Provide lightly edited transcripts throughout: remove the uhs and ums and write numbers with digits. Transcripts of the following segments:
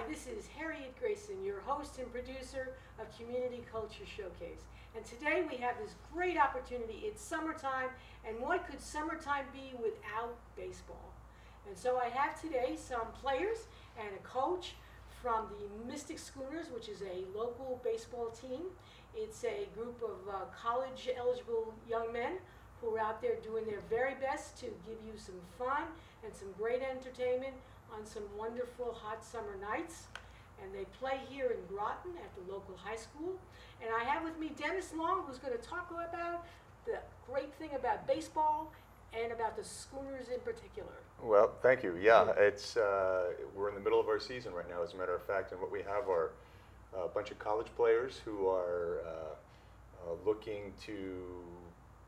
this is Harriet Grayson, your host and producer of Community Culture Showcase. And today we have this great opportunity. It's summertime, and what could summertime be without baseball? And so I have today some players and a coach from the Mystic Schooners, which is a local baseball team. It's a group of college-eligible young men who are out there doing their very best to give you some fun and some great entertainment on some wonderful hot summer nights. And they play here in Groton at the local high school. And I have with me Dennis Long, who's going to talk about the great thing about baseball and about the Schooners in particular. Well, thank you. Yeah, it's we're in the middle of our season right now, as a matter of fact, and what we have are a bunch of college players who are looking to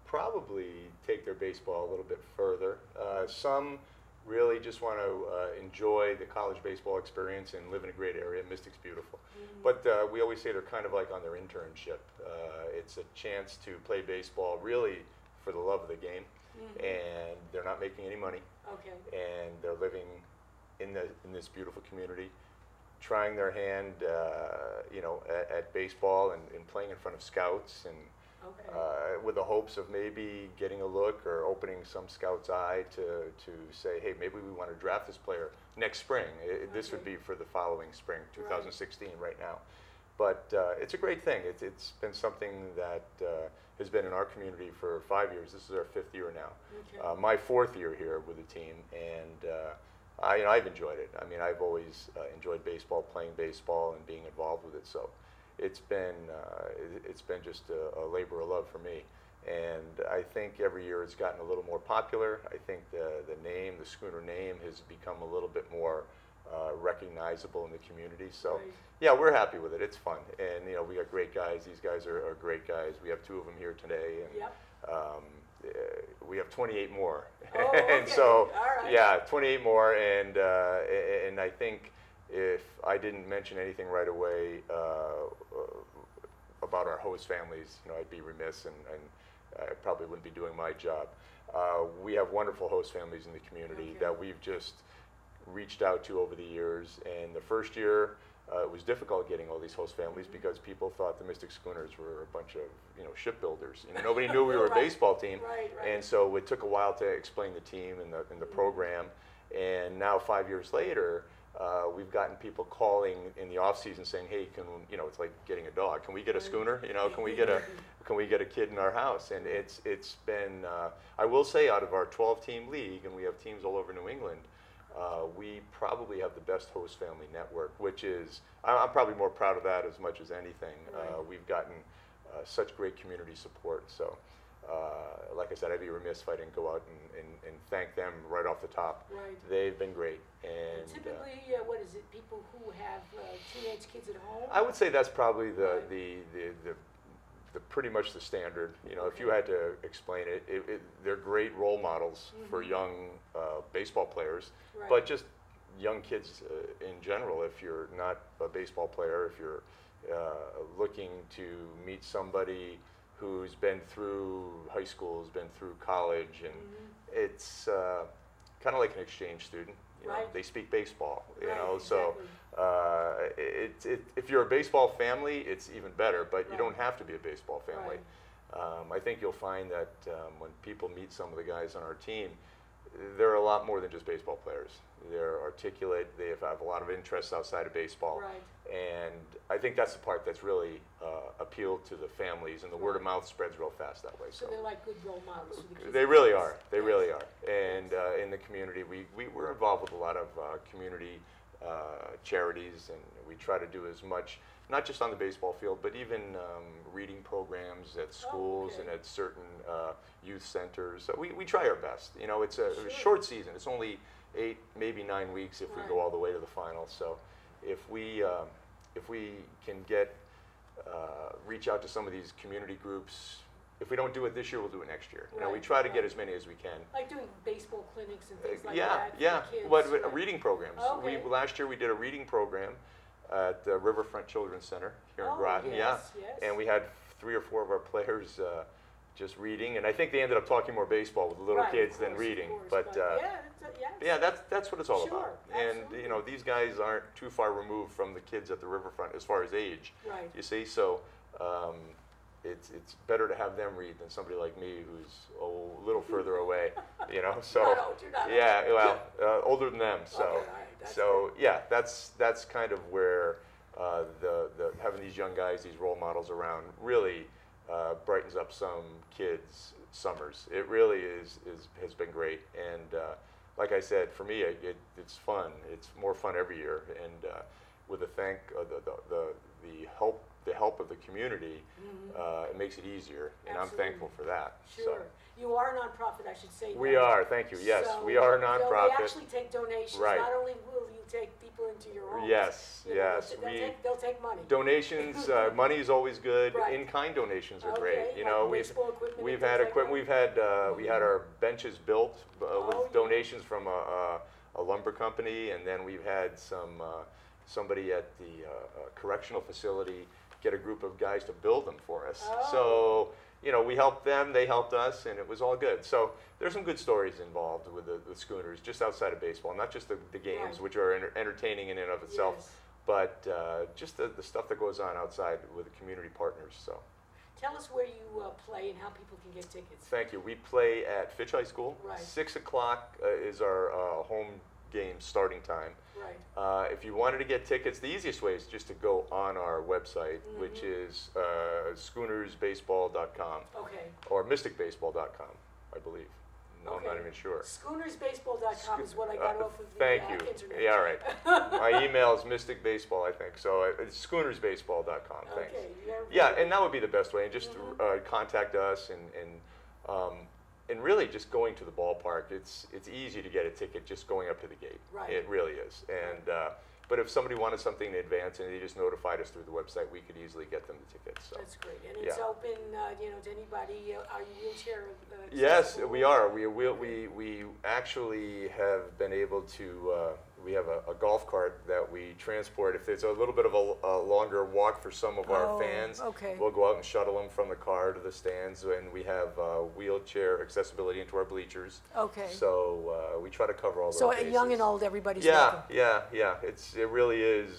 probably take their baseball a little bit further. Some really just want to enjoy the college baseball experience and live in a great area. Mystic's beautiful. But we always say they're kind of like on their internship. It's a chance to play baseball really for the love of the game, and they're not making any money. Okay. And they're living in this beautiful community, trying their hand, at baseball and playing in front of scouts and with the hopes of maybe getting a look or opening some scout's eye to say, hey, maybe we want to draft this player next spring. This would be for the following spring, 2016, right now. But it's a great thing. It's been something that has been in our community for 5 years. This is our 5th year now. My 4th year here with the team, and I've enjoyed it. I mean, I've always enjoyed baseball, playing baseball, and being involved with it. So it's been just a labor of love for me. And I think every year it's gotten a little more popular. I think the name, the Schooner name, has become a little bit more recognizable in the community. So yeah, we're happy with it. It's fun, and we got great guys. These guys are great guys. We have 2 of them here today, and we have 28 more. And so yeah, 28 more, and I think if I didn't mention anything right away about our host families, I'd be remiss, and I probably wouldn't be doing my job. We have wonderful host families in the community that we've just reached out to over the years. And the first year, it was difficult getting all these host families because people thought the Mystic Schooners were a bunch of shipbuilders. Nobody knew we were a baseball team, and so it took a while to explain the team and the program. And now 5 years later, we've gotten people calling in the off season saying, "Hey, it's like getting a dog. Can we get a schooner? Can we get a kid in our house?" And it's been. I will say, out of our 12-team league, and we have teams all over New England, we probably have the best host family network, which is I'm probably more proud of that as much as anything. We've gotten such great community support. So. Like I said, I'd be remiss if I didn't go out and thank them right off the top. They've been great. And typically, what is it? People who have teenage kids at home? I would say that's probably the pretty much the standard. If you had to explain it, they're great role models for young baseball players, but just young kids in general. If you're not a baseball player, if you're looking to meet somebody who's been through high school, has been through college, and it's kind of like an exchange student. They speak baseball, so if you're a baseball family, it's even better, but you don't have to be a baseball family. I think you'll find that when people meet some of the guys on our team, they're a lot more than just baseball players. They're articulate, they have a lot of interests outside of baseball, and I think that's the part that's really appealed to the families, and the word of mouth spreads real fast that way. So they're like good role models for the kids. They really are. They really are. And in the community, we're involved with a lot of community charities, and we try to do as much, not just on the baseball field, but even reading programs at schools and at certain youth centers. So we try our best. It's a short season. It's only 8, maybe 9 weeks if we go all the way to the finals. So if we can reach out to some of these community groups. If we don't do it this year, we'll do it next year. We try to get as many as we can. Like doing baseball clinics and things like that. Yeah. But reading programs. Last year we did a reading program at the Riverfront Children's Center here in Groton. Yes. And we had 3 or 4 of our players just reading. And I think they ended up talking more baseball with the little kids than reading. But yeah, that's what it's all about. And you know, these guys aren't too far removed from the kids at the riverfront as far as age. Right. You see, so it's better to have them read than somebody like me who's a little further away. You know, so not old, you're not yeah, old. well, older than them. So yeah, that's kind of where the having these young guys, these role models around, really brightens up some kids' summers. It really has been great. And like I said, for me, it's fun. It's more fun every year. And with the help of the community, it makes it easier, and I'm thankful for that. Sure. So. You are a nonprofit, I should say. We are, thank you. Yes, so, we are a nonprofit. They actually take donations. Right. Not only will you take people into your homes. Yes, you yes. know, they'll take money. Donations, money is always good. Right. In-kind donations are Okay, great. You like know, baseball equipment we've and had things equipment. like that? We had our benches built with yeah. donations from a lumber company, and then we've had somebody at the correctional facility get a group of guys to build them for us. Oh. So, you know, we helped them, they helped us, and it was all good. So there's some good stories involved with the Schooners, just outside of baseball, not just the games, Right. which are entertaining in and of itself, Yes. but just the stuff that goes on outside with the community partners. So Tell us where you play and how people can get tickets. thank you. We play at Fitch High School. Right. 6 o'clock is our home game starting time. Right. If you wanted to get tickets, the easiest way is just to go on our website, which is schoonersbaseball.com Okay. or mysticbaseball.com, I believe. No, Okay. I'm not even sure. Schoonersbaseball.com is what I got off of the Thank you. internet. Yeah, all right. My email is mysticbaseball, I think. So it's schoonersbaseball.com. Thanks. Okay. Yeah, and that would be the best way. And just contact us and really just going to the ballpark. It's easy to get a ticket just going up to the gate. Right. It really is. And but if somebody wanted something in advance and they just notified us through the website, we could easily get them the tickets. So. That's great. And it's open, you know, to anybody. Are you wheelchair Yes, accessible? we are. We actually have been able to. We have a golf cart that we transport. If it's a little bit of a longer walk for some of our fans, okay. we'll go out and shuttle them from the car to the stands, and we have wheelchair accessibility into our bleachers. Okay. So we try to cover all those So bases. young and old, everybody's welcome. Yeah. It really is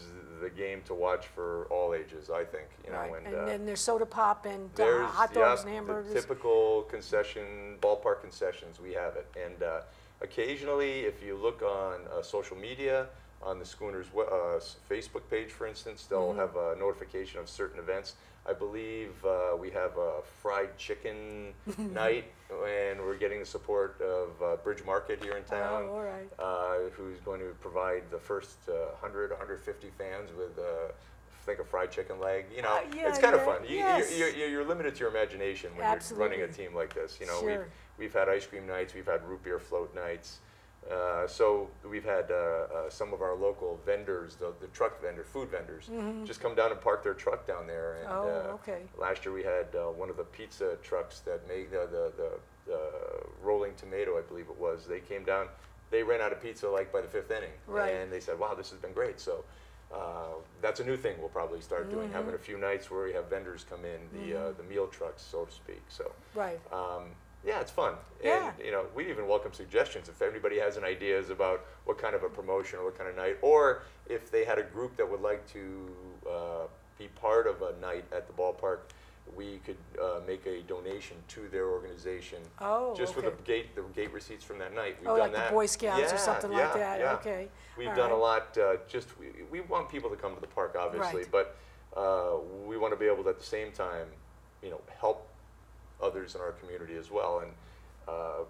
the game to watch for all ages, I think. You know, Right. And then there's soda pop and there's, hot dogs and hamburgers. The typical ballpark concessions, we have it. And occasionally, if you look on social media, on the Schooners Facebook page, for instance, they'll have a notification of certain events. I believe we have a fried chicken night, and we're getting the support of Bridge Market here in town, Oh, all right. who's going to provide the first 100, 150 fans with a fried chicken leg. You know, yeah, it's kind of yeah, fun. yes. You're limited to your imagination when Absolutely. you're running a team like this. You know, Sure. we've had ice cream nights, we've had root beer float nights. So we've had some of our local vendors, the truck vendor, food vendors, just come down and park their truck down there. And okay. last year we had one of the pizza trucks that made the rolling tomato, I believe it was. They came down, they ran out of pizza like by the 5th inning. Right. And they said, wow, this has been great. So that's a new thing we'll probably start doing, having a few nights where we have vendors come in, the meal trucks, so to speak. So. Right. Yeah, it's fun. Yeah. And, you know, we even welcome suggestions. If anybody has any ideas about what kind of a promotion or what kind of night, or if they had a group that would like to be part of a night at the ballpark, we could make a donation to their organization. Oh, just okay. for the gate receipts from that night. We've done like that. the Boy Scouts or something like that. Yeah. Okay. We've All done right. a lot. We want people to come to the park, obviously, Right. but we want to be able to, at the same time, you know, help others in our community as well. And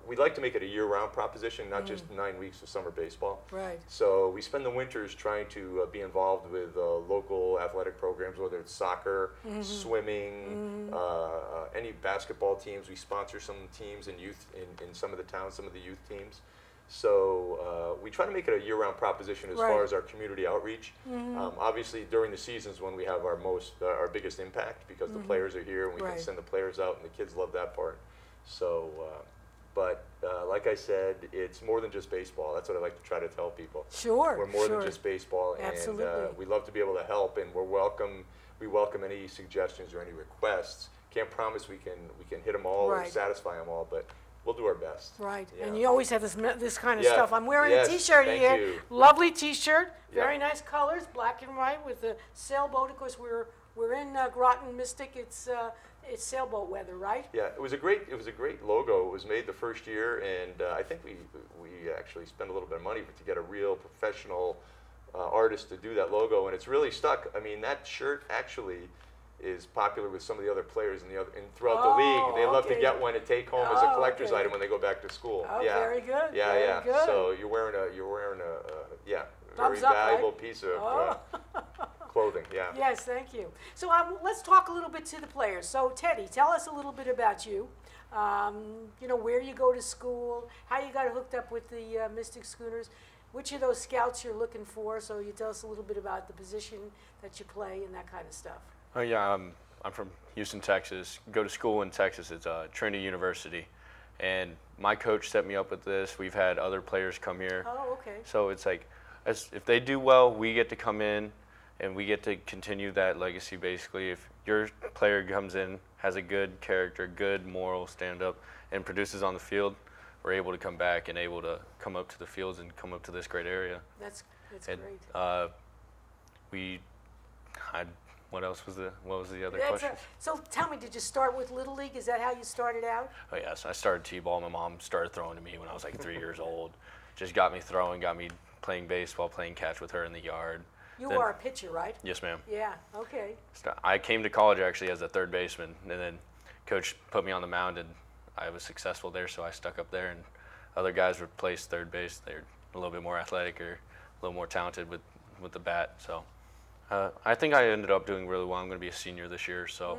we'd like to make it a year-round proposition, not just 9 weeks of summer baseball. Right. So we spend the winters trying to be involved with local athletic programs, whether it's soccer, swimming, any basketball teams. We sponsor some teams in youth in some of the towns, some of the youth teams. So we try to make it a year-round proposition as far as our community outreach. Obviously, during the seasons when we have our biggest impact, because the players are here and we can send the players out, and the kids love that part. So, but like I said, it's more than just baseball. That's what I like to try to tell people. Sure. We're more than just baseball, Absolutely. and we love to be able to help, and we welcome any suggestions or any requests. can't promise we can hit them all or satisfy them all, but we'll do our best. Right, Yeah. and you always have this kind of stuff. I'm wearing Yes, a T-shirt thank here. you. Lovely T-shirt, Yeah. very nice colors, black and white with the sailboat. Of course, we're in Groton Mystic. It's sailboat weather, right? Yeah, it was a great logo. It was made the first year, and I think we actually spent a little bit of money to get a real professional artist to do that logo, and it's really stuck. I mean, that shirt actually is popular with some of the other players throughout the league. They love to get one to take home as a collector's item when they go back to school. Oh, yeah. very good. Yeah, very yeah. Good. So you're wearing a very Thumbs up, valuable right? piece of clothing. Yeah. Yes, thank you. So let's talk a little bit to the players. So Teddy, tell us a little bit about you. You know, where you go to school, how you got hooked up with the Mystic Schooners, which of those scouts you're looking for. So you tell us a little bit about the position that you play and that kind of stuff. Oh yeah, I'm from Houston, Texas. Go to school in Texas. It's Trinity University, and my coach set me up with this. We've had other players come here. Oh, okay. So it's like, if they do well, we get to come in, and we get to continue that legacy. Basically, if your player comes in, has a good character, good moral stand-up, and produces on the field, we're able to come back and able to come up to the fields and come up to this great area. That's And, great. What was the other question? So tell me, did you start with Little League? Is that how you started out? Oh yes, I started t-ball. My mom started throwing to me when I was like 3 years old. Just got me throwing, got me playing baseball, playing catch with her in the yard. You are a pitcher, right? Yes, ma'am. Yeah, okay. I came to college actually as a third baseman, and then coach put me on the mound, and I was successful there, so I stuck up there. And other guys would place third base. They're a little bit more athletic or a little more talented with the bat. So I think I ended up doing really well. I'm going to be a senior this year, so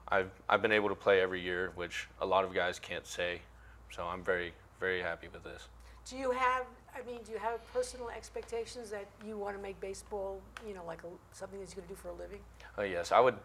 I've been able to play every year, which a lot of guys can't say. So I'm very, very happy with this. Do you have personal expectations that you want to make baseball, you know, like something that you're going to do for a living? Yes, I would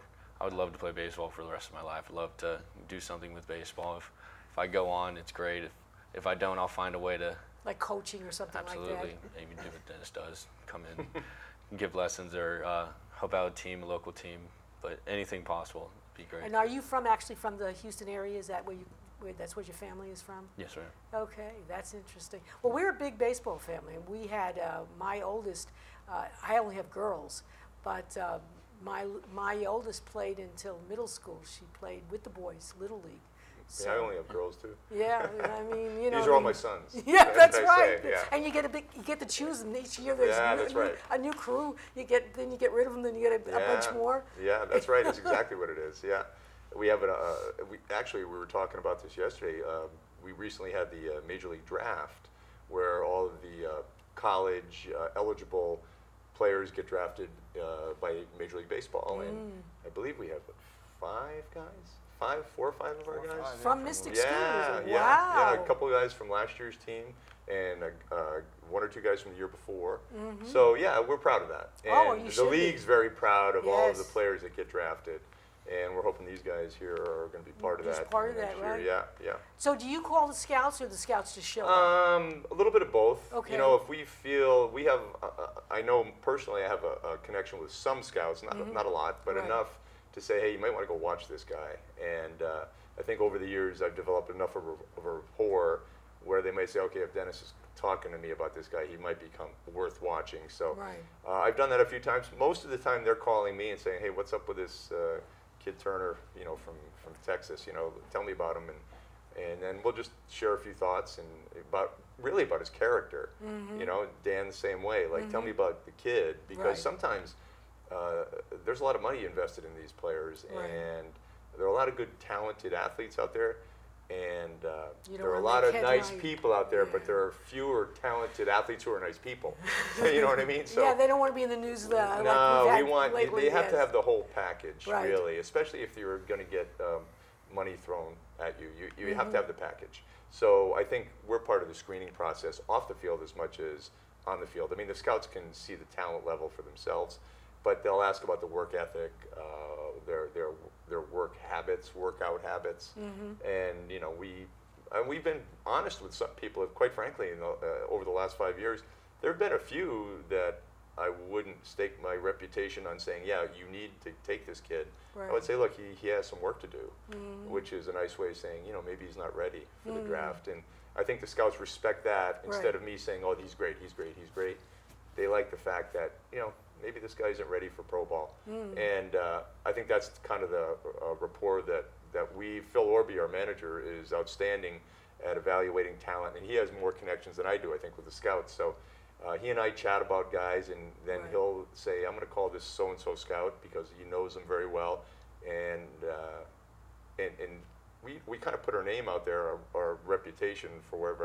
love to play baseball for the rest of my life. I'd love to do something with baseball. If I go on, it's great. If I don't, I'll find a way to. Like coaching or something absolutely, like that? Absolutely. Maybe do what Dennis does. Come in, give lessons, or help out a team, a local team. But anything possible would be great. And are you actually from the Houston area? Is that that's where your family is from? Yes, ma'am. Okay, that's interesting. Well, we're a big baseball family. We had my oldest. I only have girls, but my oldest played until middle school. She played with the boys, Little League. So, yeah, I only have girls too. Yeah, I mean, you know. These are all my sons. Yeah, that's right. Yeah. And you get to choose them each year. There's a new crew. Then you get rid of them. Then you get a bunch more. Yeah, that's right. That's exactly what it is. Yeah, we have we were talking about this yesterday. We recently had the Major League Draft, where all of the college eligible players get drafted by Major League Baseball, and I believe we have 4 or 5 of our guys from Mystic Schooners. Wow. Yeah, a couple of guys from last year's team, and 1 or 2 guys from the year before. So yeah, we're proud of that. And the league's very proud of all of the players that get drafted, and we're hoping these guys here are going to be part of that. Part of that, right? Yeah. So do you call the scouts, or the scouts just show up? A little bit of both. Okay. You know, if we feel we have, I know personally I have a connection with some scouts, not a lot, but enough to say, hey, you might want to go watch this guy. And I think over the years I've developed enough of a rapport where they might say, okay, if Dennis is talking to me about this guy, he might become worth watching. So I've done that a few times. Most of the time they're calling me and saying, hey, what's up with this kid Turner, you know, from Texas, you know, tell me about him. And then we'll just share a few thoughts and about his character. You know, Dan the same way. Like, tell me about the kid, because sometimes there's a lot of money invested in these players, and there are a lot of good, talented athletes out there, and there are a lot of nice people out there, but there are fewer talented athletes who are nice people. You know what I mean? So yeah, they don't want to be in the news. No, they have to have the whole package, really, especially if you're going to get money thrown at you. You have to have the package. So I think we're part of the screening process off the field as much as on the field. I mean, the scouts can see the talent level for themselves, but they'll ask about the work ethic, their work habits, workout habits, and you know we've been honest with some people. Quite frankly, over the last 5 years, there have been a few that I wouldn't stake my reputation on saying, yeah, you need to take this kid. Right. I would say, look, he has some work to do, which is a nice way of saying, you know, maybe he's not ready for the draft. And I think the scouts respect that instead of me saying, oh, he's great, he's great, he's great. They like the fact that, you know, maybe this guy isn't ready for pro ball. And I think that's kind of the rapport that Phil Orby, our manager, is outstanding at evaluating talent. And he has more connections than I do, I think, with the scouts. So he and I chat about guys, and then he'll say, I'm going to call this so-and-so scout because he knows them very well. And we kind of put our name out there, our reputation for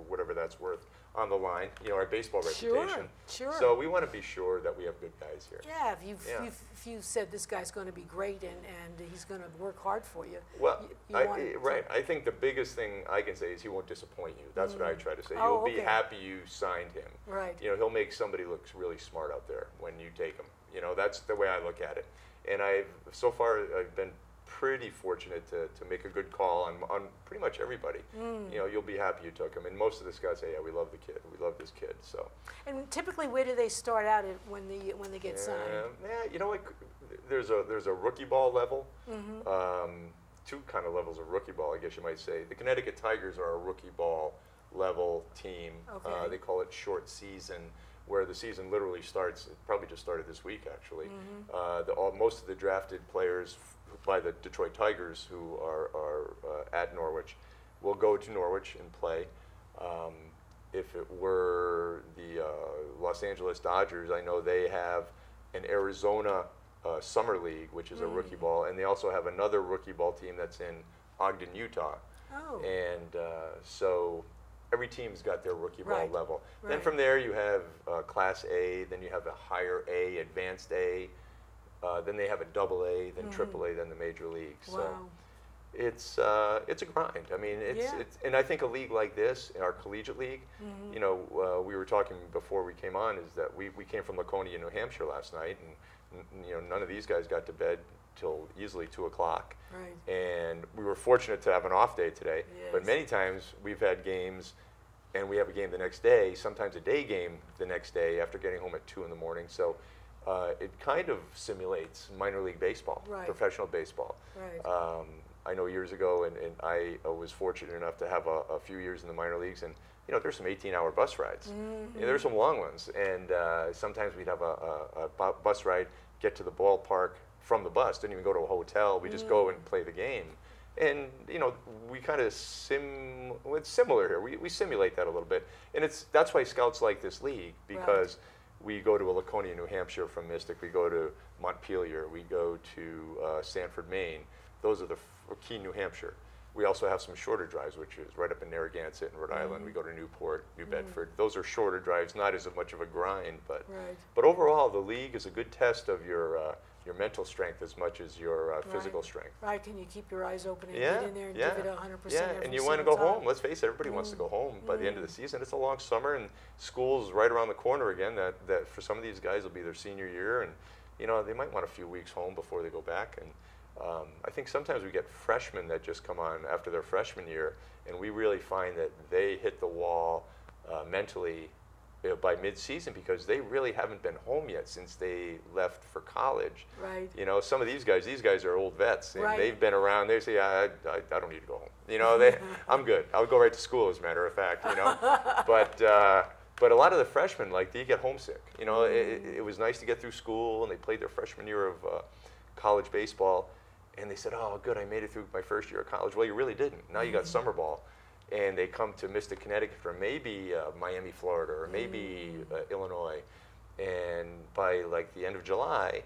whatever that's worth, on the line. You know, our baseball reputation. Sure. So we want to be sure that we have good guys here. Yeah, if you said this guy's going to be great and he's going to work hard for you. Well, I think the biggest thing I can say is he won't disappoint you. That's what I try to say. You'll be happy you signed him. Right. You know, he'll make somebody look really smart out there when you take him. You know, that's the way I look at it. And so far I've been pretty fortunate to make a good call on pretty much everybody. You know, you'll be happy you took him. And most of the scouts say, yeah, we love the kid. We love this kid. So. And typically, where do they start out at when they get signed? Yeah, you know what? There's a rookie ball level. Two kind of levels of rookie ball, I guess you might say. The Connecticut Tigers are a rookie ball level team. Okay. They call it short season, where the season literally starts. It probably just started this week, actually. Most of the drafted players by the Detroit Tigers who are at Norwich will go to Norwich and play. If it were the Los Angeles Dodgers, I know they have an Arizona Summer League, which is a rookie ball, and they also have another rookie ball team that's in Ogden, Utah. Oh. And so every team's got their rookie ball level. Right. Then from there you have Class A, then you have a higher A, Advanced A, then they have a double A, then triple A, then the major league. So it's a grind. I mean, it's and I think a league like this, our collegiate league, you know, we were talking before we came on, is that we came from Laconia, New Hampshire last night, and you know, none of these guys got to bed till easily 2 o'clock. Right. And we were fortunate to have an off day today, but many times we've had games and we have a game the next day, sometimes a day game the next day after getting home at 2 in the morning. So it kind of simulates minor league baseball, professional baseball. Right. I know years ago, and I was fortunate enough to have a few years in the minor leagues, and you know, there's some 18-hour bus rides. You know, there's some long ones, and sometimes we'd have a bus ride, get to the ballpark from the bus, didn't even go to a hotel, we just go and play the game. And you know, we kind of it's similar here. We simulate that a little bit, and that's why scouts like this league, because we go to a Laconia, New Hampshire from Mystic, we go to Montpelier, we go to Sanford, Maine. Those are the key New Hampshire. We also have some shorter drives, which is right up in Narragansett in Rhode Island. We go to Newport, New Bedford. Those are shorter drives, not as much of a grind, but overall, the league is a good test of your mental strength as much as your physical strength. Right, can you keep your eyes open and get in there and give it 100%? Yeah, and you want to go home. Let's face it, everybody wants to go home by the end of the season. It's a long summer, and school's right around the corner again. That for some of these guys will be their senior year, and you know, they might want a few weeks home before they go back. And I think sometimes we get freshmen that just come on after their freshman year, and we really find that they hit the wall mentally by mid-season because they really haven't been home yet since they left for college. Right. You know, some of these guys are old vets, and they've been around. They say, I don't need to go home. You know, I'm good. I'll go right to school, as a matter of fact. You know, but a lot of the freshmen, like, they get homesick. You know, it was nice to get through school, and they played their freshman year of college baseball. And they said, oh, good, I made it through my first year of college. Well, you really didn't. Now you got summer ball. And they come to Mystic, Connecticut from maybe Miami, Florida, or maybe Illinois. And by, like, the end of July,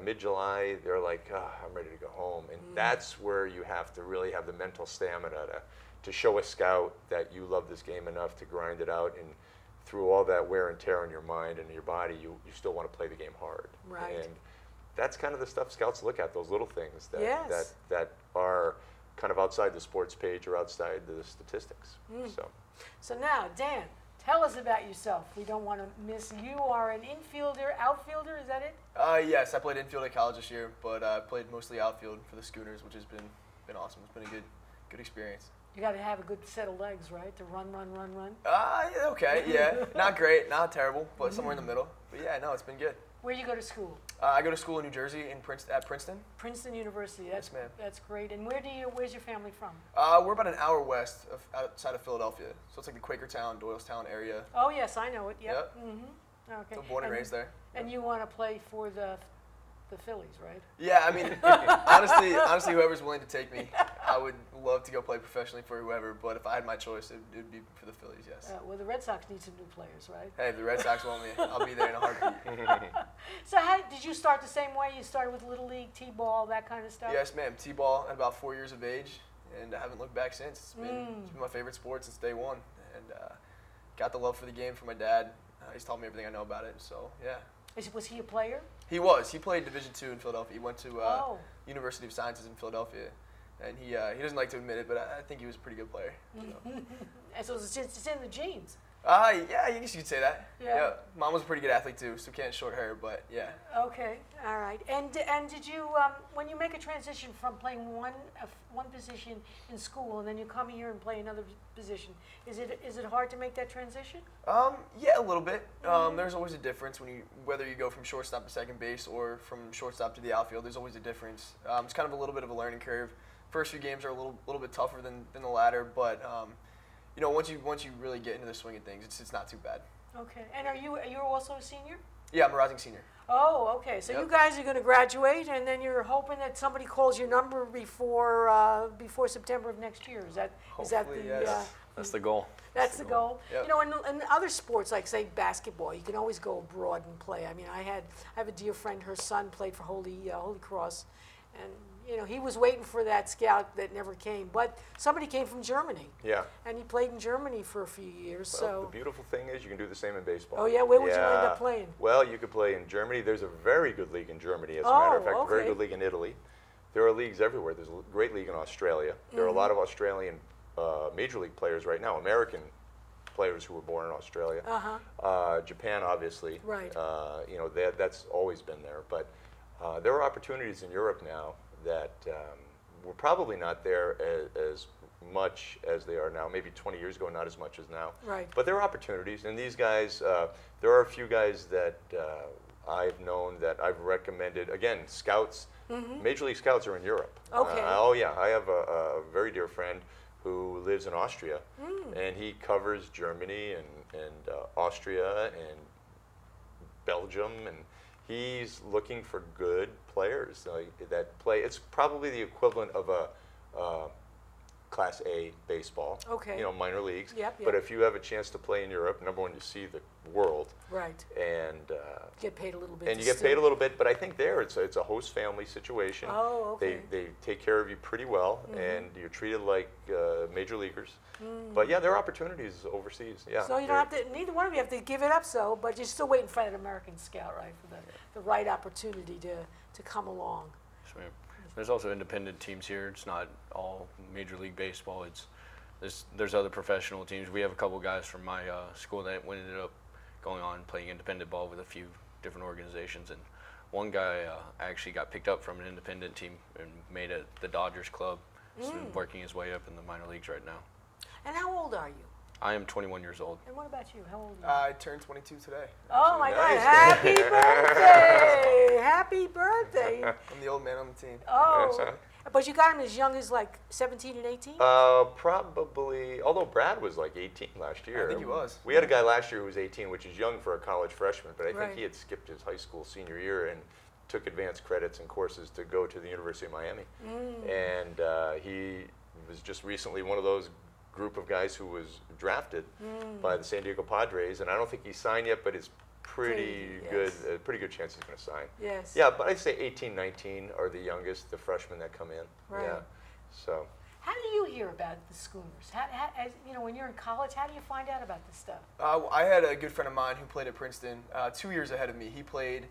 mid-July, they're like, oh, I'm ready to go home. And that's where you have to really have the mental stamina to show a scout that you love this game enough to grind it out. And through all that wear and tear on your mind and your body, you still want to play the game hard. Right. And that's kind of the stuff scouts look at, those little things that are kind of outside the sports page or outside the statistics. So now, Dan, tell us about yourself. We don't want to miss. You are an infielder, outfielder, is that it? Yes, I played infield at college this year, but I played mostly outfield for the Schooners, which has been awesome. It's been a good experience. You got to have a good set of legs, right, to run. Yeah, okay, yeah. Not great, not terrible, but somewhere in the middle. But yeah, no, it's been good. Where you go to school? I go to school in New Jersey, at Princeton. Princeton University. That's, Yes, ma'am. That's great. And where's your family from? We're about an hour outside of Philadelphia, so it's like the Quakertown, Doylestown area. Oh yes, I know it. Yep. Yep. Mm-hmm. Okay. So born and raised there. And you want to play for the Phillies, right? Yeah, I mean, honestly, whoever's willing to take me, I would love to go play professionally for whoever. But if I had my choice, it'd be for the Phillies. Yes. Well, the Red Sox need some new players, right? Hey, if the Red Sox want me, I'll be there in a heartbeat. So, did you start the same way? You started with Little League, T-ball, that kind of stuff? Yes, ma'am. T-ball at about 4 years of age, and I haven't looked back since. It's been my favorite sport since day one, and got the love for the game from my dad. He's taught me everything I know about it. So yeah. Was he a player? He was. He played Division II in Philadelphia. He went to University of Sciences in Philadelphia, and he doesn't like to admit it, but I think he was a pretty good player. So. And so it's in the genes. Yeah, I guess you could say that. Yeah. Mom was a pretty good athlete too, so can't short her, but yeah. Okay, all right. And did you, when you make a transition from playing one position in school and then you come here and play another position, is it hard to make that transition? Yeah, a little bit. There's always a difference whether you go from shortstop to second base or from shortstop to the outfield. There's always a difference. It's kind of a little bit of a learning curve. First few games are a little bit tougher than the latter, but once you really get into the swing of things, it's not too bad. Okay. And you're also a senior? Yeah, I'm a rising senior. Oh, okay. So Yep. you guys are going to graduate, and then you're hoping that somebody calls your number before September of next year. Is that Hopefully, the? yes. That's the goal. That's the goal. Yep. In other sports, like say basketball, you can always go abroad and play. I mean, I have a dear friend. Her son played for Holy Cross, and he was waiting for that scout that never came. But somebody came from Germany. Yeah. And he played in Germany for a few years. Well, So. the beautiful thing is you can do the same in baseball. Oh yeah, where would you end up playing? Well, you could play in Germany. There's a very good league in Germany, as a matter of fact. okay. A very good league in Italy. There are leagues everywhere. There's a great league in Australia. There are a lot of Australian major league players right now, American players who were born in Australia. Japan, obviously. Right. That's always been there. But there are opportunities in Europe now that were probably not there as much as they are now. Maybe 20 years ago, not as much as now. Right. But there are opportunities, and these guys, there are a few guys that I've known that I've recommended. Again, scouts, Major League Scouts are in Europe. Okay. Oh yeah, I have a very dear friend who lives in Austria, and he covers Germany and Austria and Belgium, and he's looking for good players that play. It's probably the equivalent of a Class A baseball, Okay. Minor leagues. Yep, But yep. if you have a chance to play in Europe, number one, you see the world, Right. and Get paid a little bit. and to you get still- paid a little bit. But I think there it's a host family situation. Oh, okay. They take care of you pretty well, and you're treated like major leaguers. But yeah, there are opportunities overseas. Yeah. So you don't have to. Neither one of you have to give it up. But you're still waiting for that American scout, right? For the right opportunity to come along. So, there's also independent teams here. It's not all Major League Baseball. There's other professional teams. We have a couple guys from my school that ended up going on playing independent ball with a few different organizations. And one guy actually got picked up from an independent team and made it the Dodgers club. He's been working his way up in the minor leagues right now. And how old are you? I am 21 years old. And what about you? How old are you? I turned 22 today. Oh my God! Nice. Happy birthday! Happy birthday! I'm the old man on the team. Oh, but you got him as young as like 17 and 18. Probably, although Brad was like 18 last year. I think he was. We had a guy last year who was 18, which is young for a college freshman, but I Right. think he had skipped his high school senior year and took advanced credits and courses to go to the University of Miami. And he was just recently one of those group of guys who was drafted by the San Diego Padres, and I don't think he's signed yet, but it's pretty good, Yes. a pretty good chance he's going to sign. Yes. Yeah, but I'd say 18, 19 are the youngest, the freshmen that come in. Right. Yeah. So. How do you hear about the Schooners? When you're in college, how do you find out about this stuff? I had a good friend of mine who played at Princeton 2 years ahead of me. He played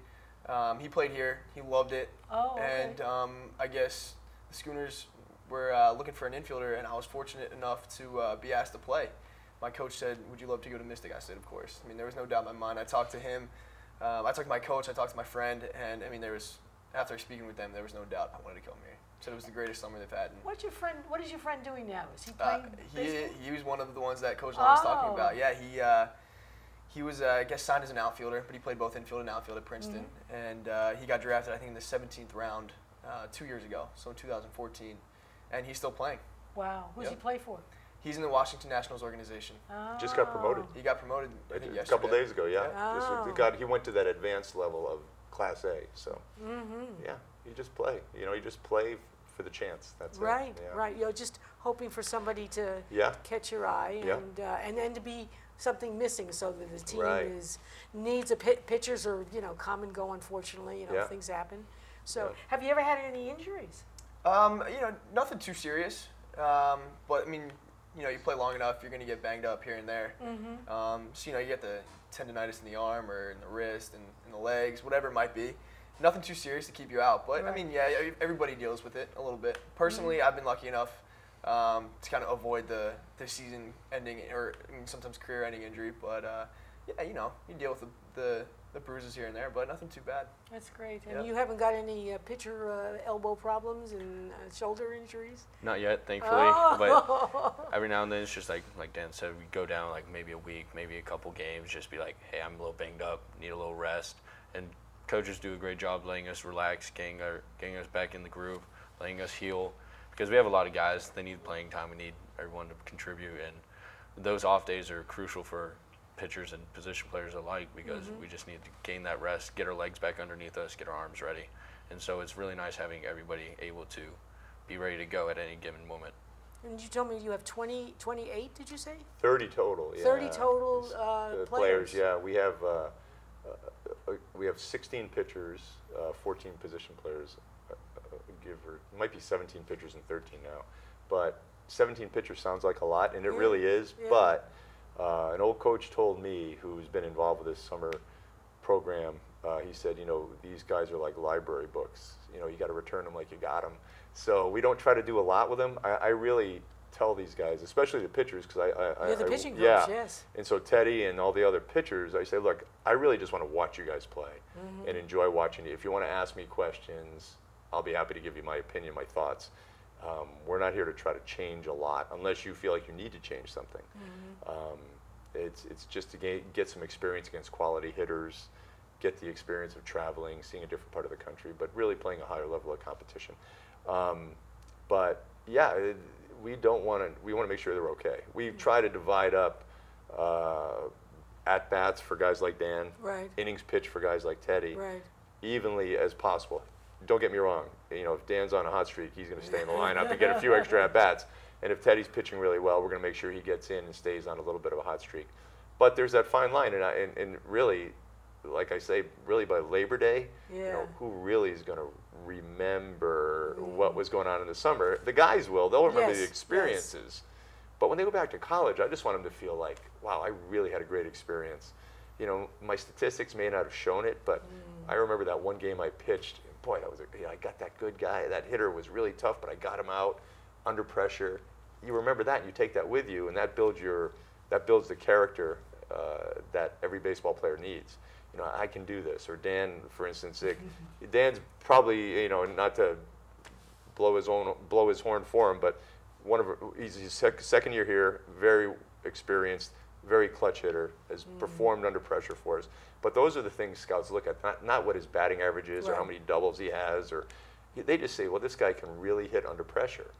here. He loved it. Oh, okay. And I guess the Schooners were looking for an infielder, and I was fortunate enough to be asked to play. My coach said, "Would you love to go to Mystic?" I said, "Of course." I mean, there was no doubt in my mind. I talked to him. I talked to my coach. I talked to my friend, and I mean, after speaking with them, there was no doubt I wanted to come here. Said it was the greatest summer they've had. What is your friend doing now? Is he playing baseball? He was one of the ones that Coach Long was talking about. Oh. Yeah, he was, I guess, signed as an outfielder, but he played both infield and outfield at Princeton. And he got drafted, I think, in the 17th round 2 years ago, so in 2014. And he's still playing. Wow. Who's he play for? He's in the Washington Nationals organization. Oh. Just got promoted. He got promoted, I think, A yesterday. couple days ago, yeah. Oh. He went to that advanced level of Class A, so yeah, you just play. You just play for the chance. That's right, it. Yeah. right. Just hoping for somebody to Yeah. catch your eye and then to be something missing so that the team Right. needs a pitchers are come and go, unfortunately. Yeah. Things happen. So Yeah. have you ever had any injuries? Nothing too serious. But I mean, you play long enough, you're going to get banged up here and there. So you get the tendonitis in the arm or in the wrist and in the legs, whatever it might be. Nothing too serious to keep you out. But I mean, yeah, everybody deals with it a little bit. Personally, I've been lucky enough to kind of avoid the season ending or sometimes career ending injury. But yeah, you deal with the bruises here and there, but nothing too bad. That's great. And you haven't got any pitcher elbow problems and shoulder injuries? Not yet, thankfully. But every now and then it's just like Dan said, we go down like maybe a week, maybe a couple games, just be like, hey, I'm a little banged up, need a little rest. And coaches do a great job letting us relax, getting us back in the groove, letting us heal. Because we have a lot of guys, they need playing time, we need everyone to contribute. And those off days are crucial for pitchers and position players alike, because we just need to gain that rest, get our legs back underneath us, get our arms ready. And so it's really nice having everybody able to be ready to go at any given moment. And you told me you have 28, did you say? 30 total. Yeah. 30 total players. Yeah, we have 16 pitchers, 14 position players. It might be 17 pitchers and 13 now, but 17 pitchers sounds like a lot, and it really is. Yeah. But an old coach told me, who's been involved with this summer program, he said, these guys are like library books. You got to return them like you got them. So we don't try to do a lot with them. I really tell these guys, especially the pitchers, because You're the pitching coach, yes. And so Teddy and all the other pitchers, I say, look, I really just want to watch you guys play and enjoy watching you. If you want to ask me questions, I'll be happy to give you my opinion, my thoughts. We're not here to try to change a lot unless you feel like you need to change something. It's just to get some experience against quality hitters, get the experience of traveling, seeing a different part of the country, but really playing a higher level of competition. But yeah, we want to make sure they're okay. We try to divide up at bats for guys like Dan, innings pitched for guys like Teddy, evenly as possible. Don't get me wrong. If Dan's on a hot streak, he's going to stay in the lineup and get a few extra at bats. And if Teddy's pitching really well, we're going to make sure he gets in and stays on a little bit of a hot streak. But there's that fine line, and really, like I say, really by Labor Day, who really is going to remember what was going on in the summer? The guys will. They'll remember the experiences. But when they go back to college, I just want them to feel like, wow, I really had a great experience. My statistics may not have shown it, but I remember that one game I pitched. Boy, I got that good guy. That hitter was really tough, but I got him out under pressure. You remember that, and you take that with you, and that builds the character that every baseball player needs. I can do this. Or Dan, for instance, Dan's probably, not to blow his horn for him, but he's his second year here, very experienced, very clutch hitter, has performed under pressure for us. But those are the things scouts look at, not what his batting average is or how many doubles he has, or they just say, well, this guy can really hit under pressure.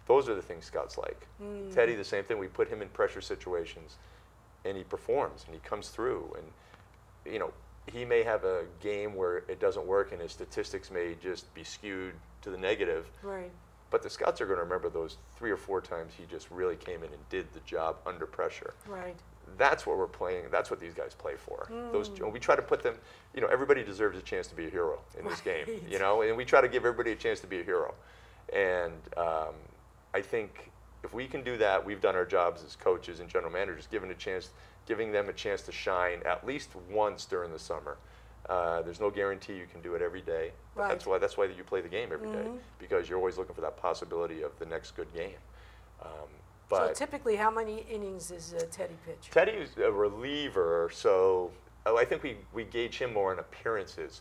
Those are the things scouts like. Teddy, the same thing. We put him in pressure situations, and he performs, and he comes through. And he may have a game where it doesn't work, and his statistics may just be skewed to the negative. But the scouts are going to remember those 3 or 4 times he just really came in and did the job under pressure. That's what we're playing. That's what these guys play for. We try to put them. Everybody deserves a chance to be a hero in this game. And we try to give everybody a chance to be a hero. And I think if we can do that, we've done our jobs as coaches and general managers, giving them a chance to shine at least once during the summer. There's no guarantee you can do it every day. That's why you play the game every day, because you're always looking for that possibility of the next good game. So typically, how many innings is Teddy pitch? Teddy's a reliever, so I think we gauge him more on appearances.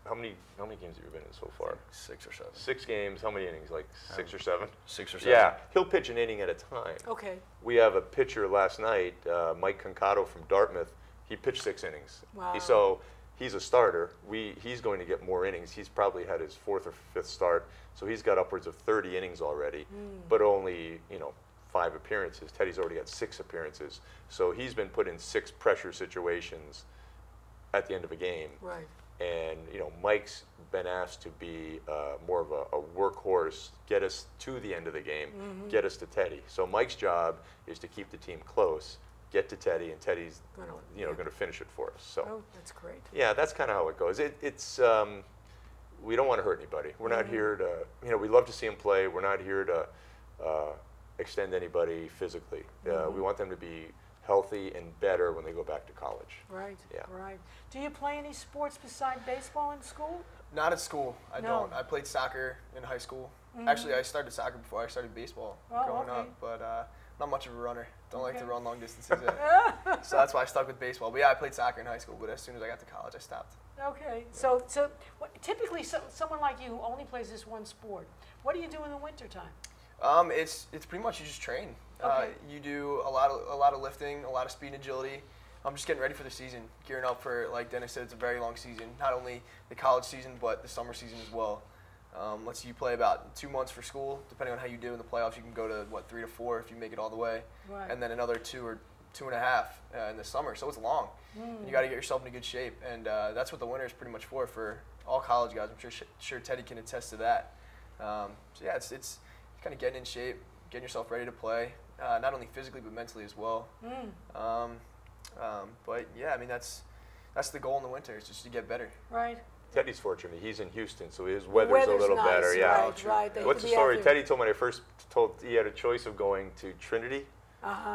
how many games have you been in so far? 6 or 7. 6 games. How many innings? Like 6 or 7? 6 or 7. Yeah, he'll pitch an inning at a time. Okay. We have a pitcher last night, Mike Concato from Dartmouth. He pitched 6 innings. Wow. So he's a starter. He's going to get more innings. He's probably had his 4th or 5th start, so he's got upwards of 30 innings already, but only 5 appearances. Teddy's already got 6 appearances, so he's been put in 6 pressure situations at the end of a game. Right. And Mike's been asked to be more of a workhorse, get us to the end of the game, get us to Teddy. So Mike's job is to keep the team close, get to Teddy, and Teddy's going to finish it for us. So that's great. yeah, that's kind of how it goes. It's we don't want to hurt anybody. We're not here to we love to see them play. We're not here to extend anybody physically. We want them to be healthy and better when they go back to college. Right. Yeah. Right. Do you play any sports beside baseball in school? Not at school. I No. don't. I played soccer in high school. Actually, I started soccer before I started baseball growing up, but not much of a runner. Don't like to run long distances. So that's why I stuck with baseball. But yeah, I played soccer in high school, but as soon as I got to college, I stopped. Okay. So typically someone like you who only plays this one sport, what do you do in the wintertime? It's pretty much you just train. Okay. You do a lot of lifting, a lot of speed and agility. I'm just getting ready for the season, gearing up for, like Dennis said, it's a very long season. Not only the college season, but the summer season as well. Let's say you play about 2 months for school. Depending on how you do in the playoffs, you can go to 3 to 4 if you make it all the way, Right. and then another 2 or 2.5 in the summer. So it's long. And you got to get yourself in a good shape, and that's what the winter is pretty much for all college guys. I'm sure Teddy can attest to that. So yeah, it's kind of getting in shape, getting yourself ready to play, not only physically but mentally as well. But yeah, I mean that's the goal in the winter, is just to get better. Right. Teddy's fortunate. He's in Houston, so his weather's a little nice, better. Yeah. Right, right. They What's could the be out story? there. Teddy told me when I first told he had a choice of going to Trinity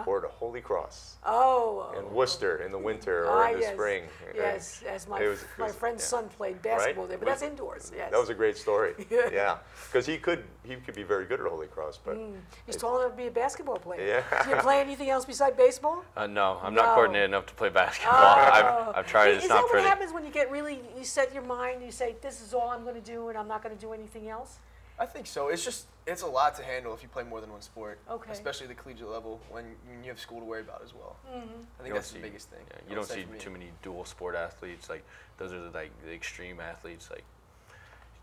or to Holy Cross in Worcester in the winter or in the yes. spring. Yes, as my friend's yeah. son played basketball Right? there, but that's indoors. Yes. That was a great story. Yeah, because he could be very good at Holy Cross, but He's tall enough to be a basketball player. Yeah. Do you play anything else beside baseball? No, I'm No. not coordinated enough to play basketball. I've tried it. It's Is not that pretty. what happens when you get really, you set your mind, you say, this is all I'm going to do and I'm not going to do anything else? I think so. It's a lot to handle if you play more than one sport, Okay. especially the collegiate level when you have school to worry about as well. I think that's the biggest thing. Yeah, I you would don't say see for me. too many dual sport athletes. Like those are the extreme athletes. Like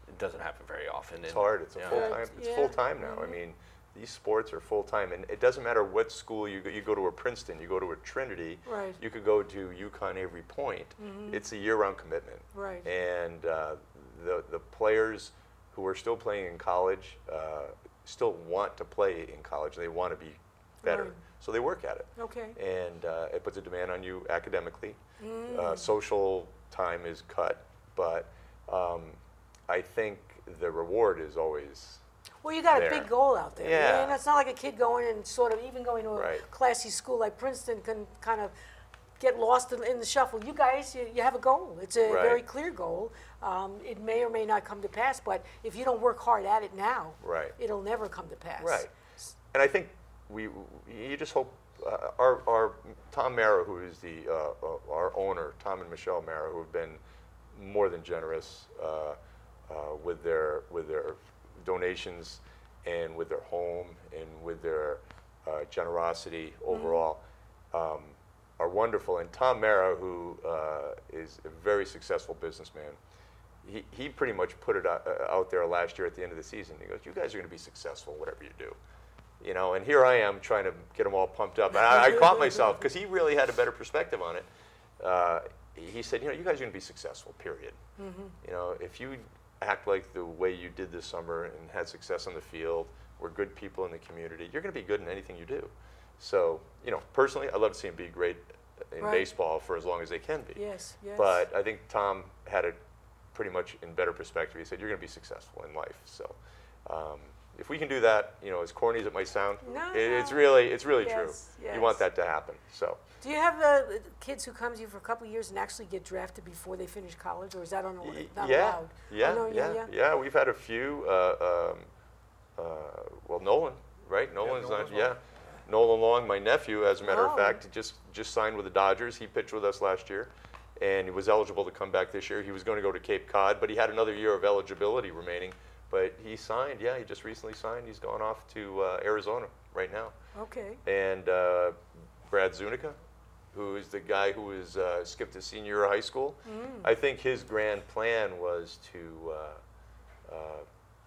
it doesn't happen very often. it's hard. It's a full time. It's full time now. I mean, these sports are full time, and it doesn't matter what school you go. You go to a Princeton, you go to a Trinity, Right. you could go to UConn Avery Point. It's a year-round commitment. Right. And the players who are still playing in college still want to play in college. They want to be better, Right. so they work at it. Okay. And it puts a demand on you academically. Social time is cut, but I think the reward is always Well, you got there. a big goal out there. Yeah. And it's not like a kid going and sort of, even going to a Right. classy school like Princeton can kind of get lost in the shuffle. You guys, you have a goal. It's a Right. very clear goal. It may or may not come to pass, but if you don't work hard at it now, Right. it'll never come to pass. Right. And I think you just hope our Tom Mara, who is our owner, Tom and Michelle Mara, who have been more than generous with their donations and with their home and with their generosity overall, are wonderful. And Tom Mara, who is a very successful businessman, he pretty much put it out there last year at the end of the season. He goes, "You guys are going to be successful, whatever you do." You know, and here I am trying to get them all pumped up. And I caught myself because he really had a better perspective on it. He said, "You guys are going to be successful, period. You know, if you act like the way you did this summer and had success on the field, we're good people in the community, you're going to be good in anything you do." So, personally, I'd love to see him be great in Right. baseball for as long as they can be. Yes, yes. But I think Tom had it pretty much in better perspective. He said, "You're going to be successful in life." So, if we can do that, as corny as it might sound, it's really true. Yes, yes. You want that to happen. So, Do you have kids who come to you for a couple of years and actually get drafted before they finish college, or is that not allowed? yeah, Oh, no, yeah. We've had a few. Well, Nolan, right? Nolan's Nolan on. as well. Yeah, Nolan Long, my nephew, as a matter Oh. of fact, just signed with the Dodgers. He pitched with us last year, and he was eligible to come back this year. He was going to go to Cape Cod, but he had another year of eligibility remaining. But he signed, yeah, he just recently signed. He's gone off to Arizona right now. Okay. And Brad Zunica, who is the guy who was skipped his senior year of high school. I think his grand plan was to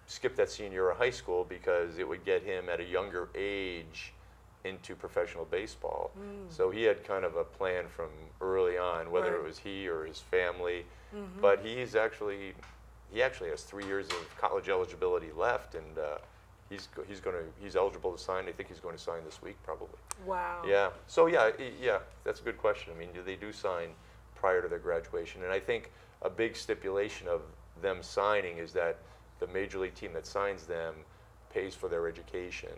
skip that senior year of high school because it would get him at a younger age into professional baseball. So he had kind of a plan from early on, whether it was he or his family. But he actually has 3 years of college eligibility left, and he's eligible to sign. I think he's going to sign this week, probably. Wow. Yeah. So yeah, that's a good question. I mean, they do sign prior to their graduation, and I think a big stipulation of them signing is that the major league team that signs them pays for their education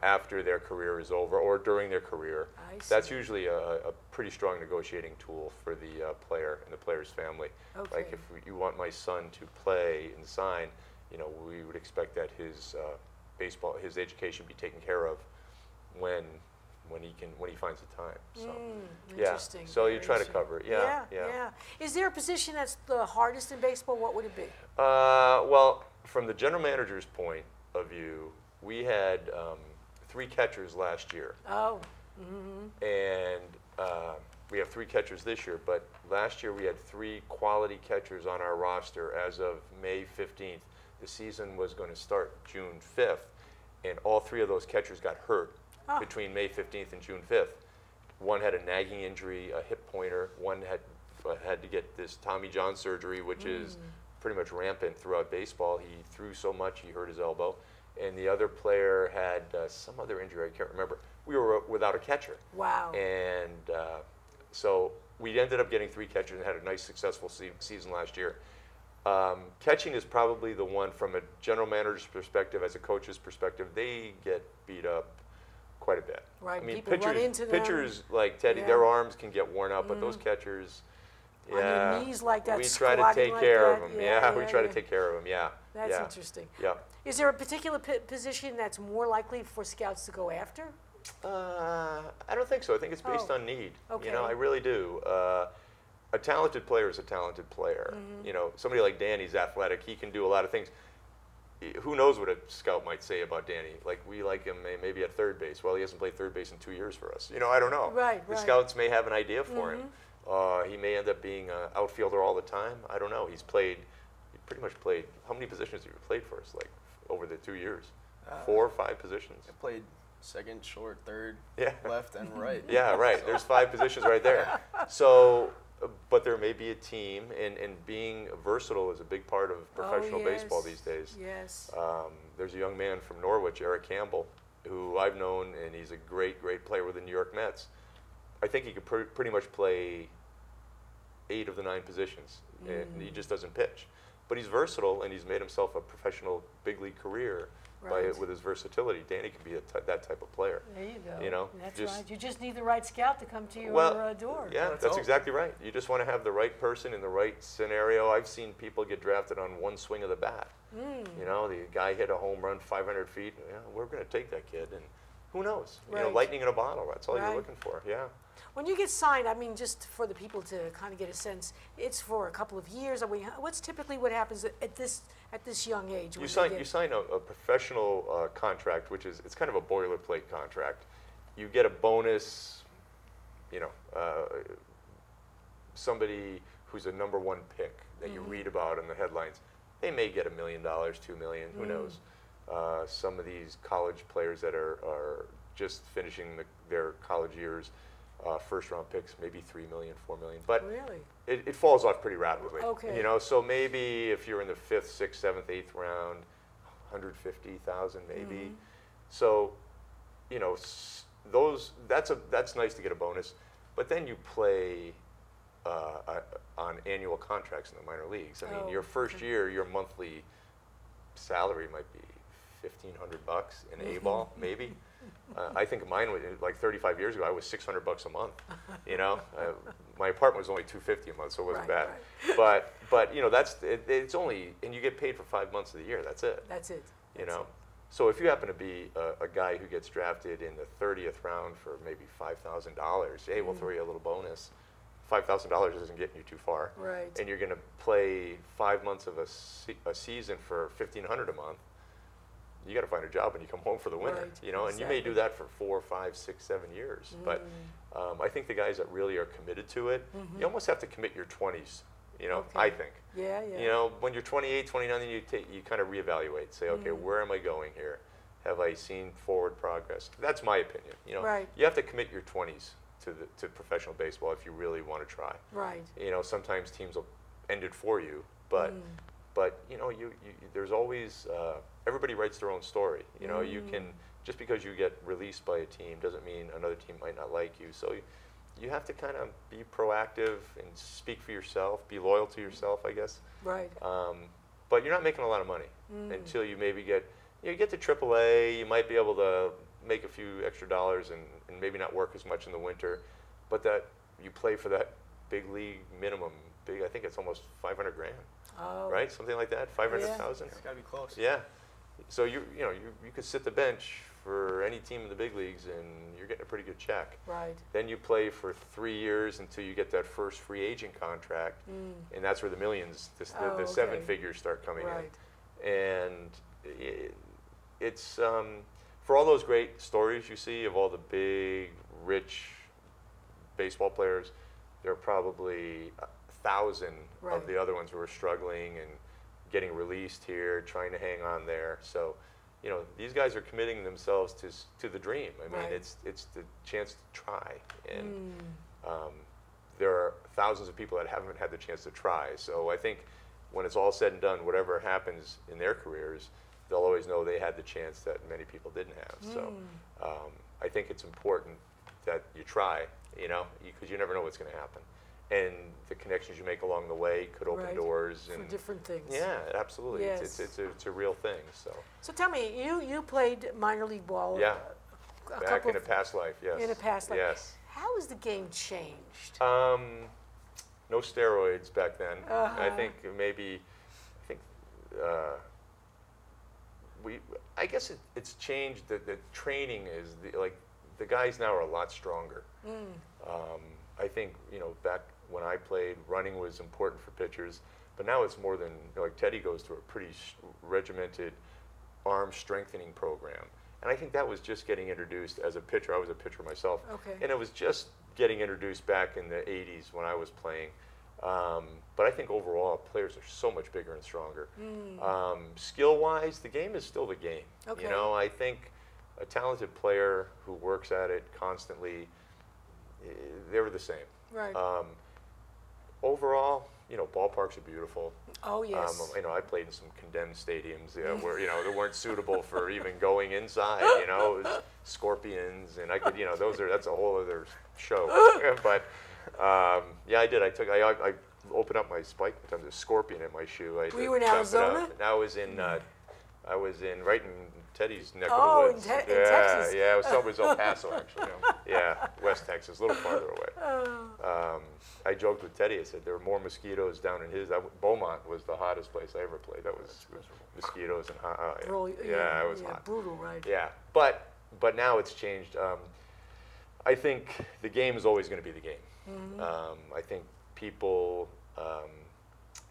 after their career is over or during their career. That's usually a pretty strong negotiating tool for the player and the player's family. Okay. Like if you want my son to play and sign, we would expect that his education be taken care of when he finds the time. So interesting. So you try to cover it. Yeah. Is there a position that's the hardest in baseball? What would it be? Well, from the general manager's point of view, we had 3 catchers last year. Oh. And we have 3 catchers this year, but last year we had 3 quality catchers on our roster as of May 15th. The season was going to start June 5th, and all 3 of those catchers got hurt between May 15th and June 5th. One had a nagging injury, a hip pointer. One had to get this Tommy John surgery, which is pretty much rampant throughout baseball. He threw so much he hurt his elbow. And the other player had some other injury, I can't remember. We were without a catcher. Wow. And so we ended up getting 3 catchers and had a nice, successful season last year. Catching is probably the one from a general manager's perspective, as a coach's perspective, they get beat up quite a bit. Right, I mean, people run into them. pitchers like Teddy, their arms can get worn out, but those catchers, on your knees like that, we try to take like care that. of them. We try to take care of them. That's interesting. Yeah. Is there a particular position that's more likely for scouts to go after? I don't think so. I think it's based on need. Okay. I really do. A talented player is a talented player. Somebody like Danny's athletic. He can do a lot of things. Who knows what a scout might say about Danny? Like, we like him maybe at third base. Well, he hasn't played third base in 2 years for us. I don't know. The scouts may have an idea for him. He may end up being an outfielder all the time. I don't know. He pretty much played, how many positions have you played for us, like, over the 2 years? 4 or 5 positions? I played second, short, third, Yeah. left, and right. Yeah, right. There's 5 positions right there. So, but there may be a team, and being versatile is a big part of professional baseball these days. Yes. There's a young man from Norwich, Eric Campbell, who I've known, and he's a great, great player with the New York Mets. I think he could pretty much play 8 of the 9 positions, and he just doesn't pitch. But he's versatile, and he's made himself a professional big league career with his versatility. Danny can be that type of player. There you go. That's right. You just need the right scout to come to your door. Yeah, that's exactly right. You just want to have the right person in the right scenario. I've seen people get drafted on one swing of the bat. The guy hit a home run 500 feet. We're going to take that kid, and who knows? Lightning in a bottle. That's all you're looking for. Yeah. When you get signed, I mean, just for the people to kind of get a sense, it's for a couple of years. What's typically what happens at this young age? You sign a professional contract, which is, it's kind of a boilerplate contract. You get a bonus. Somebody who's a #1 pick that you read about in the headlines, they may get $1 million, $2 million. Who knows? Some of these college players that are just finishing their college years. First-round picks, maybe $3 million, $4 million, but really? it falls off pretty rapidly. Okay. So maybe if you're in the 5th, 6th, 7th, 8th round, 150,000 maybe. So, that's nice to get a bonus, but then you play on annual contracts in the minor leagues. I mean, your first year, your monthly salary might be $1,500 in A-ball, maybe. I think mine was like 35 years ago. I was $600 a month. My apartment was only $250 a month, so it wasn't bad. Right. But it's only, and you get paid for 5 months of the year. That's it. That's it. So if you happen to be a guy who gets drafted in the 30th round for maybe $5,000, hey, we'll throw you a little bonus $5,000 isn't getting you too far. Right. And you're going to play 5 months of a season for $1,500 a month. You got to find a job when you come home for the winter, Right, you know, and you may do that for 4, 5, 6, 7 years. But I think the guys that really are committed to it, you almost have to commit your 20s, you know, Okay. I think. Yeah, yeah. You know, when you're 28, 29, then you kind of reevaluate, say, okay, where am I going here? Have I seen forward progress? That's my opinion. You know, Right. you have to commit your 20s to professional baseball if you really want to try. Right. You know, sometimes teams will end it for you, but you know, you there's always everybody writes their own story. You know, you can, just because you get released by a team doesn't mean another team might not like you. So you have to kind of be proactive and speak for yourself, be loyal to yourself, I guess. Right. But you're not making a lot of money until you maybe get to AAA. You might be able to make a few extra dollars and maybe not work as much in the winter, but that you play for that big league minimum. I think it's almost 500 grand, right? Something like that, 500,000. It's got to be close. Yeah. So you could sit the bench for any team in the big leagues and you're getting a pretty good check. Right. Then you play for 3 years until you get that first free agent contract, and that's where the millions, the seven figures start coming in. And it's for all those great stories you see of all the big, rich baseball players, there are probably 1,000 of the other ones who are struggling and getting released here, trying to hang on there. So, you know, these guys are committing themselves to the dream. I mean, it's the chance to try, and there are thousands of people that haven't had the chance to try. So I think when it's all said and done, whatever happens in their careers, they'll always know they had the chance that many people didn't have. So I think it's important that you try, you know, because you never know what's going to happen. And the connections you make along the way could open doors. For and different things. Yeah, absolutely. Yes. It's a real thing. So tell me, you played minor league ball. Yeah. Back in a past life, yes. In a past life. Yes. How has the game changed? No steroids back then. I think I guess it's changed. The training is the guys now are a lot stronger. I think, you know, back when I played, running was important for pitchers, but now it's more than, you know, like Teddy goes through a pretty regimented arm strengthening program. And I think that was just getting introduced as a pitcher. I was a pitcher myself. Okay. And it was just getting introduced back in the 80s when I was playing. But I think overall, players are so much bigger and stronger. Skill-wise, the game is still the game. Okay. You know, I think a talented player who works at it constantly, they were the same. Right. Overall, you know, ballparks are beautiful. Oh, yes. You know, I played in some condemned stadiums where, you know, they weren't suitable for even going inside, you know, it was scorpions, and I could, you know, that's a whole other show. But, yeah, I did. I opened up my spike one time, there's a scorpion in my shoe. Were you in Arizona? And I was in right in Teddy's neck of the woods. In Texas. Yeah, it was El Paso, actually. Yeah, West Texas, a little farther away. I joked with Teddy. I said there were more mosquitoes down in his. Beaumont was the hottest place I ever played. That was mosquitoes and yeah, it was hot. Brutal, right? Yeah, but now it's changed. I think the game is always going to be the game. I think people,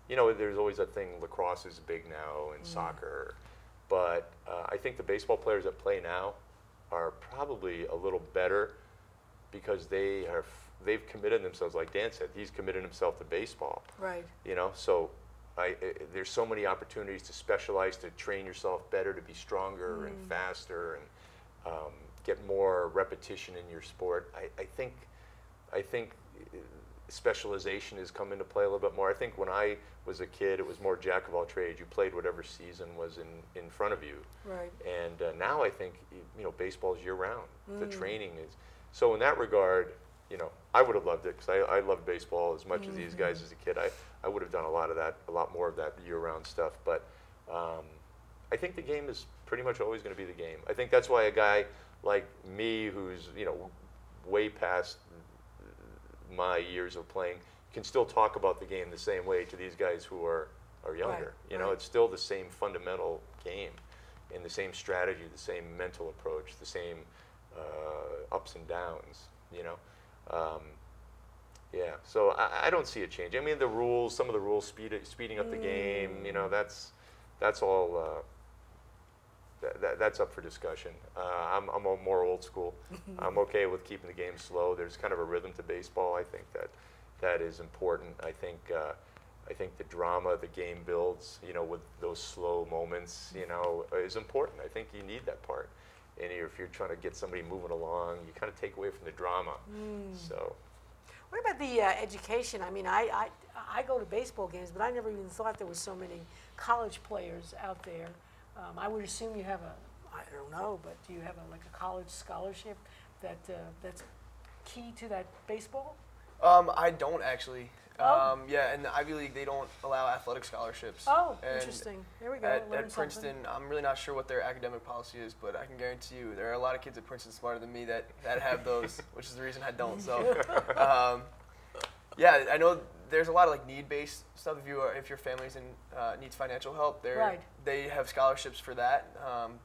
you know, there's always that thing. Lacrosse is big now, and soccer. But I think the baseball players that play now are probably a little better because they've committed themselves, like Dan said, he's committed himself to baseball. Right. You know, so there's so many opportunities to specialize, to train yourself better, to be stronger and faster, and get more repetition in your sport. I think specialization has come into play a little bit more. I think when I was a kid, it was more jack of all trades. You played whatever season was in front of you. Right. And now I think, you know, baseball is year round. The training is. So in that regard, you know, I would have loved it because I loved baseball as much as these guys as a kid. I would have done a lot more of that year round stuff. But I think the game is pretty much always going to be the game. I think that's why a guy like me, who's, you know, way past my years of playing, can still talk about the game the same way to these guys who are younger. You know, it's still the same fundamental game, and the same strategy, the same mental approach, the same ups and downs. You know, Yeah, so I don't see a change. I mean, the rules, some of the rules, speeding up the game, you know, that's all, that's up for discussion. I'm more old school. I'm okay with keeping the game slow. There's kind of a rhythm to baseball. I think that is important. I think the drama the game builds, you know, with those slow moments, you know, is important. I think you need that part. And if you're trying to get somebody moving along, you kind of take away from the drama. So. What about the education? I mean, I go to baseball games, but I never even thought there was so many college players out there. I would assume you have I don't know, but do you have like a college scholarship that's key to that baseball? I don't actually. Oh. Yeah, in the Ivy League, they don't allow athletic scholarships. Oh, And interesting. There we go. At Princeton, I'm really not sure what their academic policy is, but I can guarantee you there are a lot of kids at Princeton smarter than me that have those, which is the reason I don't. So, yeah, I know there's a lot of like need-based stuff. If your family's needs financial help, they have scholarships for that,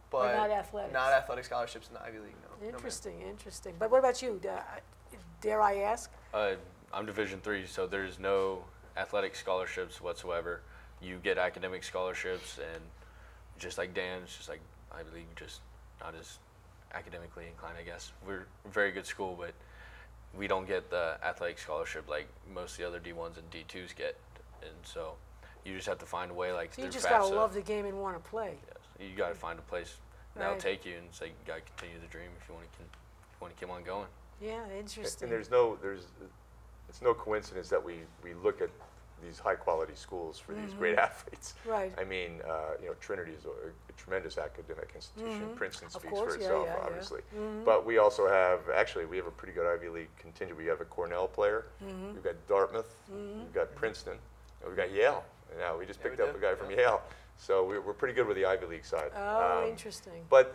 but not athletics. Not athletic scholarships in the Ivy League. No. Interesting, interesting. But what about you? Dare I ask? I'm Division III, so there's no athletic scholarships whatsoever. You get academic scholarships, and just like Dan's, just like Ivy League, just not as academically inclined, I guess. We're a very good school, but we don't get the athletic scholarship like most of the other D1s and D2s get, and so you just have to find a way. Like, so you just gotta love the game and want to play. Yes, you gotta find a place that'll take you and say you gotta continue the dream if you want to keep on going. Yeah, interesting. And it's no coincidence that we look at these high quality schools for these great athletes. Right. I mean, you know, Trinity is a tremendous academic institution. Princeton speaks course, for itself, yeah, obviously. But we also have, actually, we have a pretty good Ivy League contingent. We have a Cornell player. We've got Dartmouth. We've got Princeton. And we've got Yale. And now we just picked up a guy from Yale. So we're pretty good with the Ivy League side. Oh, interesting. But,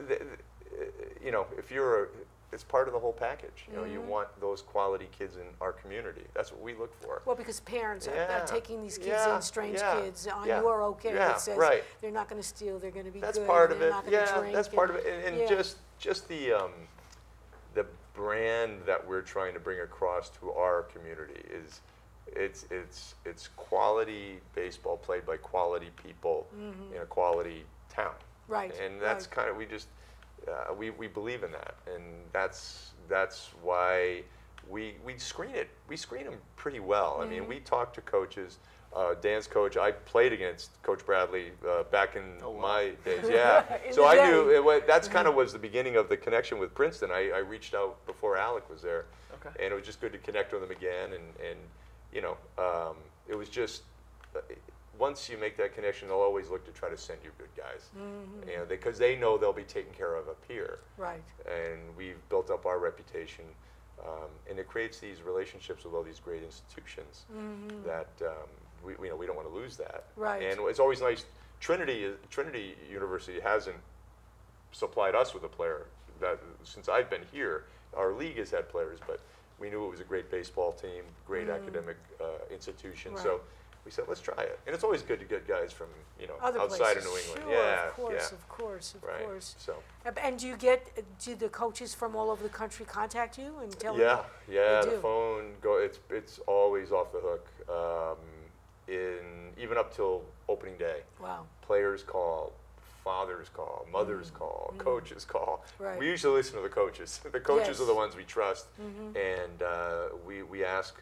you know, if you're it's part of the whole package. You know, you want those quality kids in our community. That's what we look for. Well, because parents are taking these kids in, strange kids, on your okay that says they're not going to steal, they're going to be that's good, part of they're it. not going to drink. That's part of it. And just the brand that we're trying to bring across to our community is it's quality baseball played by quality people in a quality town. Right. And that's kind of, we believe in that, and that's why we screen it. We screen them pretty well. I mean, we talk to coaches. Dan's coach, I played against Coach Bradley back in my days. Yeah, so I knew that's kind of was the beginning of the connection with Princeton. I reached out before Alec was there, and it was just good to connect with him again. And you know, it was just. Once you make that connection, they'll always look to try to send you good guys, you know, because they know they'll be taken care of up here. Right. And we've built up our reputation, and it creates these relationships with all these great institutions that we don't want to lose that. Right. And it's always nice. Trinity University hasn't supplied us with a player that since I've been here. Our league has had players, but we knew it was a great baseball team, great academic institution. Right. So we said, let's try it. And it's always good to get guys from, you know, Other outside places. of New England. Sure, Yeah, of course, yeah. of course, of Right. course. So. And do the coaches from all over the country contact you and tell you? Yeah, They the do. phone it's always off the hook. Even up till opening day. Wow. Players call, fathers call, mothers call, coaches call. Right. We usually listen to the coaches. The coaches Yes. are the ones we trust, and we ask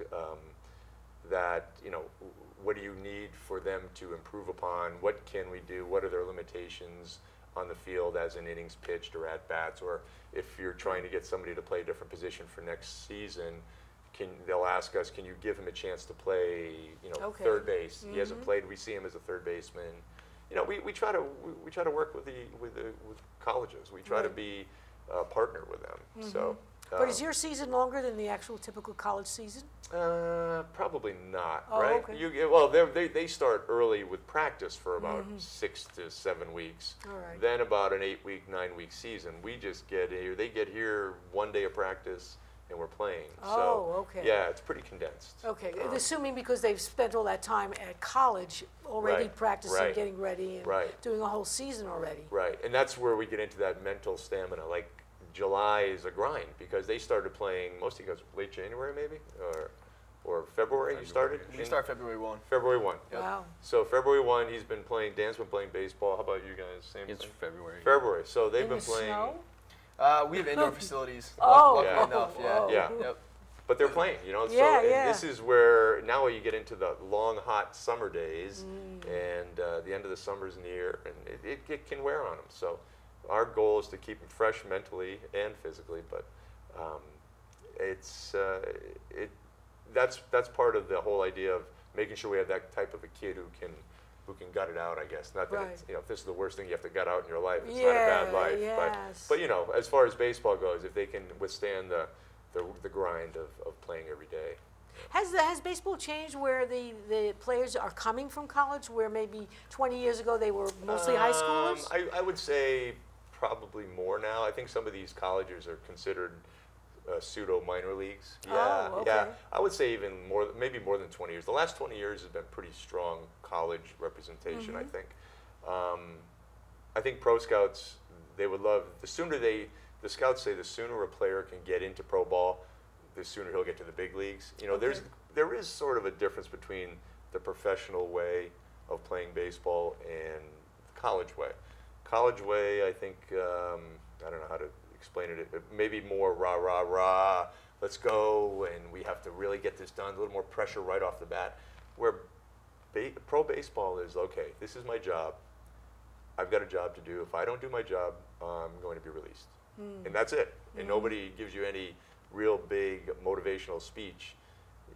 that, you know, what do you need for them to improve upon? What can we do? What are their limitations on the field as in innings pitched or at bats? Or if you're trying to get somebody to play a different position for next season, they'll ask us, can you give him a chance to play, you know, third base? He hasn't played. We see him as a third baseman. You know, we try to work with colleges. We try to be a partner with them. So. But is your season longer than the actual typical college season? Probably not, Oh, right? okay. They start early with practice for about 6 to 7 weeks. All right. Then about an 8-week, 9-week season. We just get here. They get here 1 day of practice, and we're playing. Oh, okay. Yeah, it's pretty condensed. Okay, assuming because they've spent all that time at college already Right, practicing, right, getting ready, and right. doing a whole season already. Right, and that's where we get into that mental stamina. Like July is a grind because they started playing. Most of you guys late January maybe, or or February you started? You start February 1. February 1. Yep. Wow. So February 1, Dan's been playing baseball. How about you guys? Same It's thing? February. February. So they've In been the playing. snow? We have indoor facilities. Oh, luckily Yeah. enough, yeah. oh. Yeah. Yep. But they're playing, you know. Yeah, so yeah. this is where now you get into the long, hot summer days, and the end of the summer's near, and it can wear on them. So our goal is to keep them fresh mentally and physically, but that's part of the whole idea of making sure we have that type of a kid who can gut it out, I guess. Not that it's, if this is the worst thing you have to gut out in your life, it's not a bad life. Yes. But as far as baseball goes, if they can withstand the grind of playing every day. Has baseball changed where the players are coming from college, where maybe 20 years ago they were mostly high schoolers? I would say probably more now. I think some of these colleges are considered pseudo minor leagues. Yeah, okay. yeah. I would say even more, maybe more than 20 years. The last 20 years has been pretty strong college representation, I think. I think pro scouts, they would love, the scouts say the sooner a player can get into pro ball, the sooner he'll get to the big leagues. You know, there is sort of a difference between the professional way of playing baseball and the college way. College way, I think, I don't know how to explain it, but maybe more rah, rah, rah, let's go, and we have to really get this done, a little more pressure right off the bat, where pro baseball is, okay, this is my job. I've got a job to do. If I don't do my job, I'm going to be released. And that's it. And nobody gives you any real big motivational speech.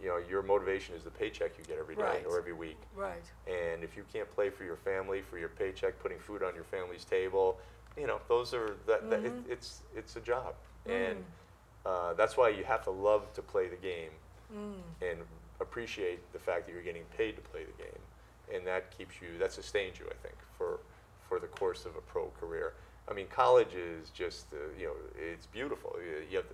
You know, your motivation is the paycheck you get every day or every week. Right. And if you can't play for your family, for your paycheck, putting food on your family's table, you know, those are it's a job. And that's why you have to love to play the game and appreciate the fact that you're getting paid to play the game. And that sustains you, I think, for the course of a pro career. I mean, college is just, it's beautiful. You have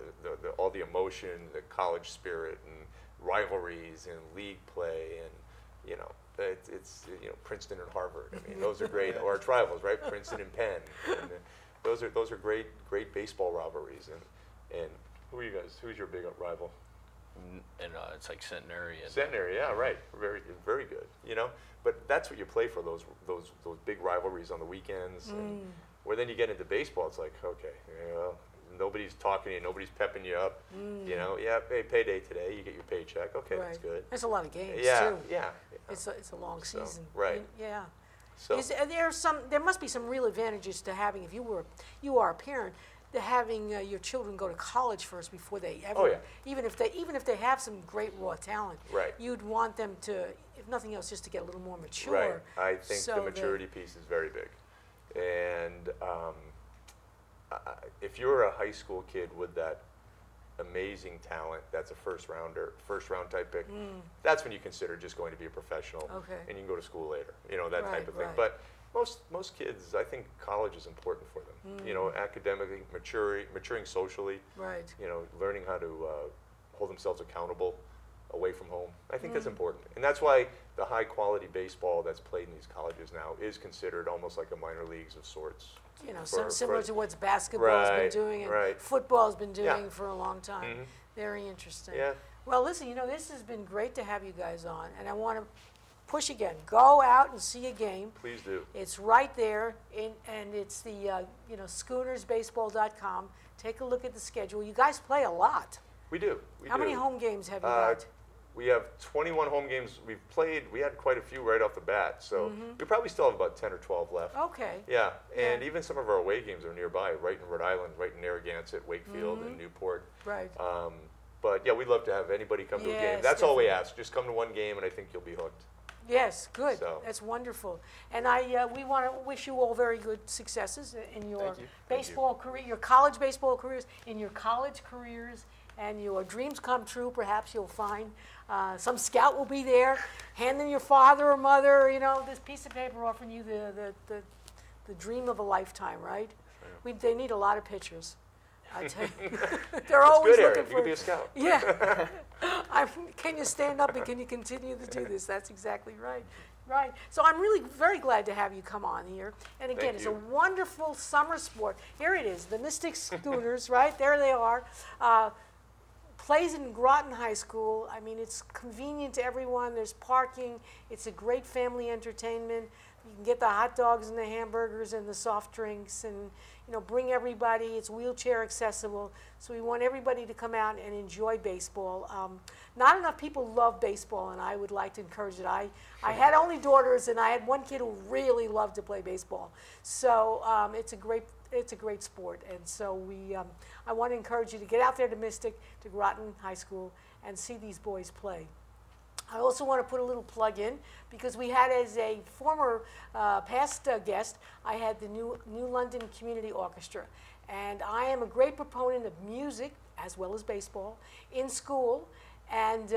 all the emotion, the college spirit, and rivalries, and league play, and, it's Princeton and Harvard. I mean, those are great, or its rivals, right? Princeton and Penn. And those are great baseball rivalries. And who are you guys? Who's your big rival? And it's like Centenary. Centenary, yeah, right. Very, very good. You know, but that's what you play for, those big rivalries on the weekends. And where then you get into baseball, it's like, okay, nobody's talking to you, nobody's pepping you up. You know, hey, payday today, you get your paycheck. Okay, that's good. There's a lot of games yeah, too. Yeah. It's a long season. Right. Yeah. So There must be some real advantages to having, if you are a parent, to having your children go to college first before they ever, even if they have some great raw talent, you'd want them to, if nothing else, just to get a little more mature. Right. I think the maturity piece is very big, and if you're a high school kid with that amazing talent, that's a first round type pick, that's when you consider just going to be a professional, and you can go to school later, that type of thing. But most kids, I think college is important for them. Academically, maturing socially. Right. Learning how to hold themselves accountable away from home. I think that's important, and that's why the high quality baseball that's played in these colleges now is considered almost like a minor leagues of sorts. Similar to what basketball's been doing and football's been doing for a long time. Very interesting. Yeah. Well, listen, this has been great to have you guys on, and I want to push again. Go out and see a game. Please do. It's right there, and it's the Schoonersbaseball.com. Take a look at the schedule. You guys play a lot. We do. How many home games have you got? We have 21 home games. We had quite a few right off the bat, so we probably still have about 10 or 12 left. Okay. Yeah, and even some of our away games are nearby, right in Rhode Island, right in Narragansett, Wakefield, and Newport. Right. But yeah, we'd love to have anybody come to a game. That's all we ask. Just come to one game, and I think you'll be hooked. Yes, good. That's wonderful. And we want to wish you all very good successes in your baseball career, your college baseball careers, and your dreams come true. Perhaps you'll find some scout will be there, handing your father or mother, this piece of paper offering you the dream of a lifetime, right? They need a lot of pitchers. I tell you, they're always good, looking Harriet. for. You can be a scout. Yeah. Can you stand up and can you continue to do this? That's exactly right. Right. So I'm really very glad to have you come on here. And again, it's a wonderful summer sport. Here it is, the Mystic Schooners, right? There they are. plays in Groton High School. I mean, it's convenient to everyone. There's parking. It's a great family entertainment. You can get the hot dogs and the hamburgers and the soft drinks, and bring everybody. It's wheelchair accessible, so we want everybody to come out and enjoy baseball. Not enough people love baseball, and I would like to encourage it. I had only daughters, and I had one kid who really loved to play baseball. So it's a great sport, and so I want to encourage you to get out there to Mystic, to Groton High School, and see these boys play. I also want to put a little plug in, because we had, as a former past guest, I had the New London Community Orchestra. And I am a great proponent of music, as well as baseball, in school. And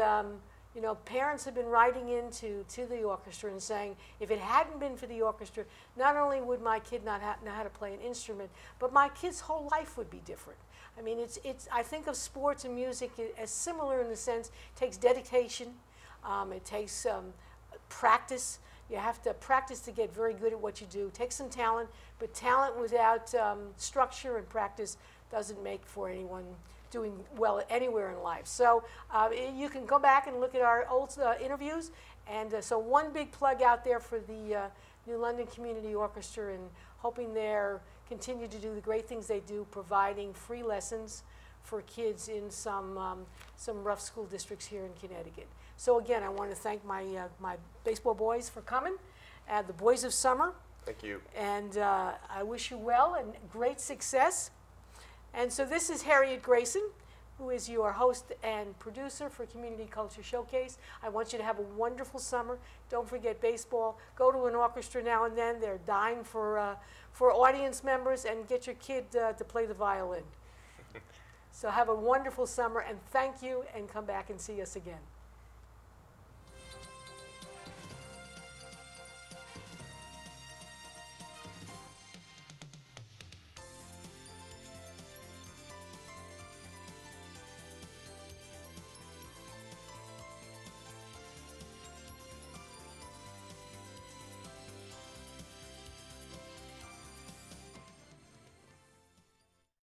parents have been writing into the orchestra and saying, if it hadn't been for the orchestra, not only would my kid not know how to play an instrument, but my kid's whole life would be different. I mean, I think of sports and music as similar in the sense it takes dedication. It takes practice. You have to practice to get very good at what you do. It takes some talent, but talent without structure and practice doesn't make for anyone doing well anywhere in life. So you can go back and look at our old interviews. And so one big plug out there for the New London Community Orchestra, and hoping they're continue to do the great things they do, providing free lessons for kids in some rough school districts here in Connecticut. So again, I want to thank my baseball boys for coming, the Boys of Summer. Thank you. And I wish you well and great success. And so this is Harriet Grayson, who is your host and producer for Community Culture Showcase. I want you to have a wonderful summer. Don't forget baseball. Go to an orchestra now and then. They're dying for audience members, and get your kid to play the violin. So have a wonderful summer, and thank you, and come back and see us again.